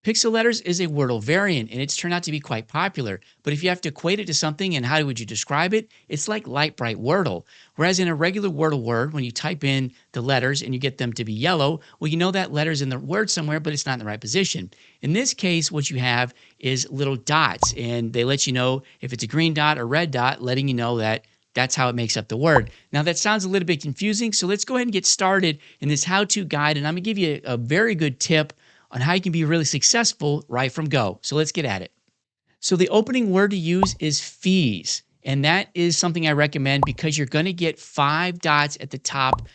Pixeletters is a Wordle variant, and it's turned out to be quite popular. But if you have to equate it to something, and how would you describe it? It's like lite-brite Wordle. Whereas in a regular Wordle word, when you type in the letters and you get them to be yellow, well, you know that letter's in the word somewhere, but it's not in the right position. In this case, what you have is little dots, and they let you know if it's a green dot or red dot, letting you know that that's how it makes up the word. Now, that sounds a little bit confusing, so let's go ahead and get started in this how-to guide, and I'm going to give you a very good tip on how you can be really successful right from go. So let's get at it. So the opening word to use is fees, and that is something I recommend because you're going to get 5 dots at the top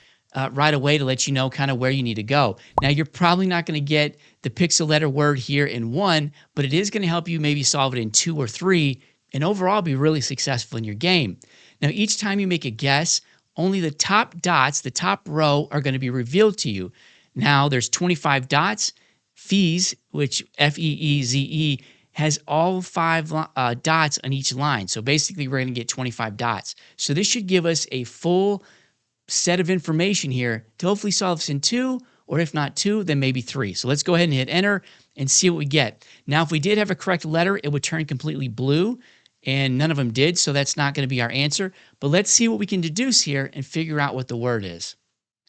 right away to let you know kind of where you need to go. Now, you're probably not going to get the pixel letter word here in 1, but it is going to help you maybe solve it in 2 or 3, and overall be really successful in your game. Now, each time you make a guess, only the top dots, the top row, are going to be revealed to you. Now, there's 25 dots. Fees, which F-E-E-Z-E, has all 5 dots on each line. So basically, we're going to get 25 dots. So this should give us a full set of information here to hopefully solve this in 2, or if not 2, then maybe 3. So let's go ahead and hit enter and see what we get. Now, if we did have a correct letter, it would turn completely blue, and none of them did, so that's not going to be our answer. But let's see what we can deduce here and figure out what the word is.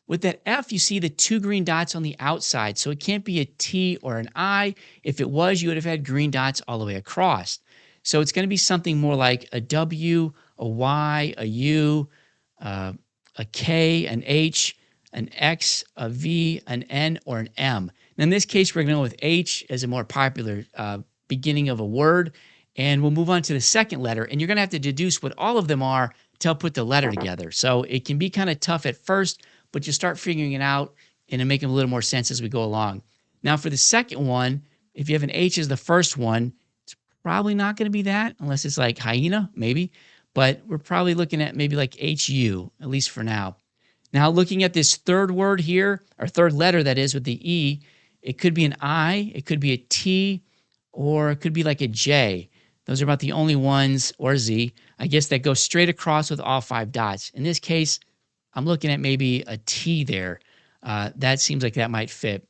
With that F, you see the 2 green dots on the outside, so it can't be a T or an I. If it was, you would have had green dots all the way across. So it's going to be something more like a W, a Y, a U, a K, an H, an X, a V, an N, or an M. Now in this case, we're going to go with H as a more popular beginning of a word, and we'll move on to the second letter, and you're going to have to deduce what all of them are to help put the letter together. So it can be kind of tough at first, but you start figuring it out and make a little more sense as we go along. Now for the second one, if you have an H as the first one, it's probably not going to be that unless it's like hyena, maybe. But we're probably looking at maybe like HU, at least for now. Now looking at this third word here, or third letter that is with the E, it could be an I, it could be a T, or it could be like a J. Those are about the only ones, or Z, I guess, that go straight across with all 5 dots. In this case, I'm looking at maybe a T there. That seems like that might fit.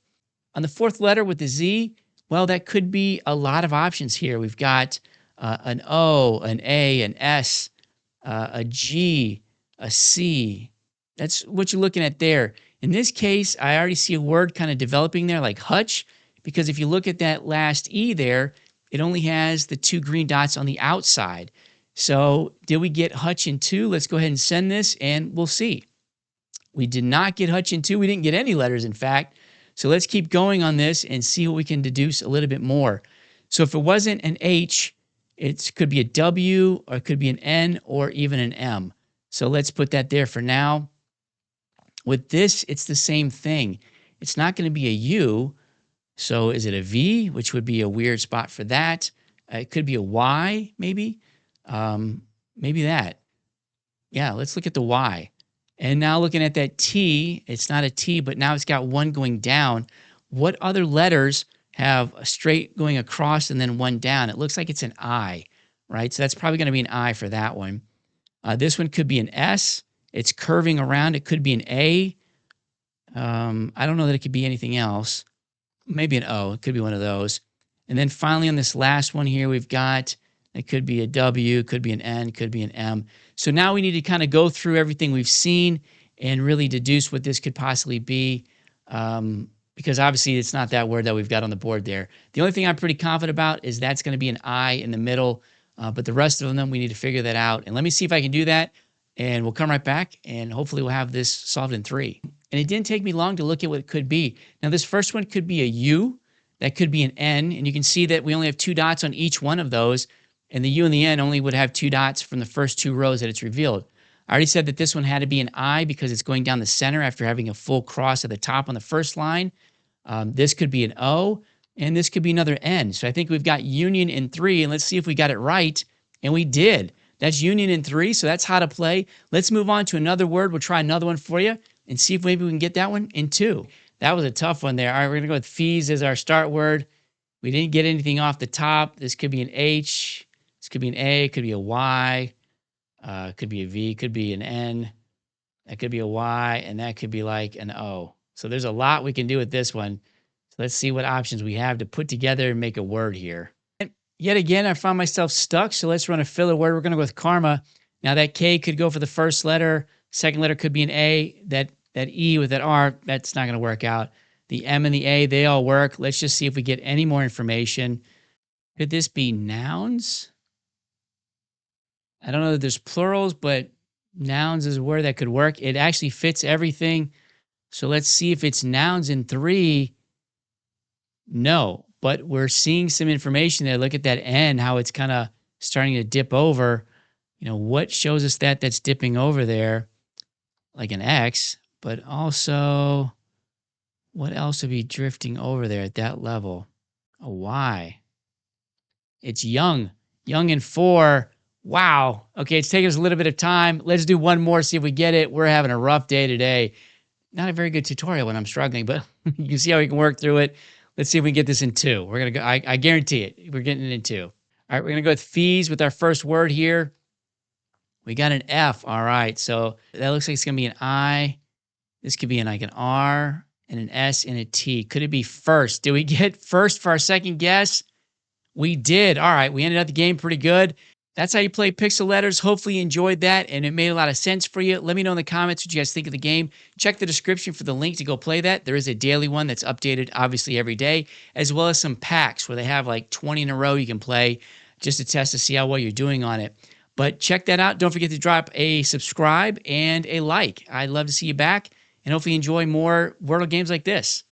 On the fourth letter with the Z, well, that could be a lot of options here. We've got an O, an A, an S, a G, a C. That's what you're looking at there. In this case, I already see a word kind of developing there like hutch, because if you look at that last E there, it only has the 2 green dots on the outside. So did we get hutch in 2? Let's go ahead and send this, and we'll see. We did not get hutch in 2. We didn't get any letters, in fact. So let's keep going on this and see what we can deduce a little bit more. So if it wasn't an H, it could be a W, or it could be an N, or even an M. So let's put that there for now. With this, it's the same thing. It's not going to be a U. So is it a V, which would be a weird spot for that? It could be a Y, maybe. Maybe that. Yeah, let's look at the Y. And now looking at that T, it's not a T, but now it's got 1 going down. What other letters have a straight going across and then 1 down? It looks like it's an I, right? So that's probably going to be an I for that one. This one could be an S. It's curving around. It could be an A. I don't know that it could be anything else. Maybe an O. It could be one of those. And then finally on this last one here, we've got, it could be a W, could be an N, could be an M. So now we need to kind of go through everything we've seen and really deduce what this could possibly be, because obviously it's not that word that we've got on the board there. The only thing I'm pretty confident about is that's going to be an I in the middle, but the rest of them, we need to figure that out. And let me see if I can do that, and we'll come right back, and hopefully we'll have this solved in 3. And it didn't take me long to look at what it could be. Now this first one could be a U, that could be an N, and you can see that we only have 2 dots on each one of those, and the U and the N only would have 2 dots from the first 2 rows that it's revealed. I already said that this one had to be an I because it's going down the center after having a full cross at the top on the first line. This could be an O, and this could be another N. So I think we've got union in 3, and let's see if we got it right, and we did. That's union in 3, so that's how to play. Let's move on to another word. We'll try another one for you and see if maybe we can get that one in 2. That was a tough one there. All right, we're going to go with fees as our start word. We didn't get anything off the top. This could be an H. This could be an A. It could be a Y. Could be a V. Could be an N. That could be a Y. And that could be like an O. So there's a lot we can do with this one. So Let's see what options we have to put together and make a word here. And yet again, I found myself stuck, so let's run a filler word. We're going to go with karma. Now that K could go for the first letter. Second letter could be an A. That E with that R, that's not going to work out. The M and the A, they all work. Let's just see if we get any more information. Could this be nouns? I don't know that there's plurals, but nouns is a word that could work. It actually fits everything. So let's see if it's nouns in 3. No, but we're seeing some information there. Look at that N, how it's kind of starting to dip over. What shows us that that's dipping over there? Like an X, but also what else would be drifting over there at that level? A Y. It's young in 4. Wow. Okay, it's taking us a little bit of time. Let's do one more, see if we get it. We're having a rough day today. Not a very good tutorial when I'm struggling, but you can see how we can work through it. Let's see if we can get this in 2. We're going to go, I guarantee it. We're getting it in 2. All right, we're going to go with fees with our first word here. We got an F. All right, so that looks like it's going to be an I. This could be like an R and an S and a T. Could it be first? Did we get first for our second guess? We did. All right, we ended up the game pretty good. That's how you play Pixletters. Hopefully you enjoyed that and it made a lot of sense for you. Let me know in the comments what you guys think of the game. Check the description for the link to go play that. There is a daily one that's updated obviously every day, as well as some packs where they have like 20 in a row you can play just to test to see how well you're doing on it. But check that out. Don't forget to drop a subscribe and a like. I'd love to see you back and hopefully enjoy more Wordle games like this.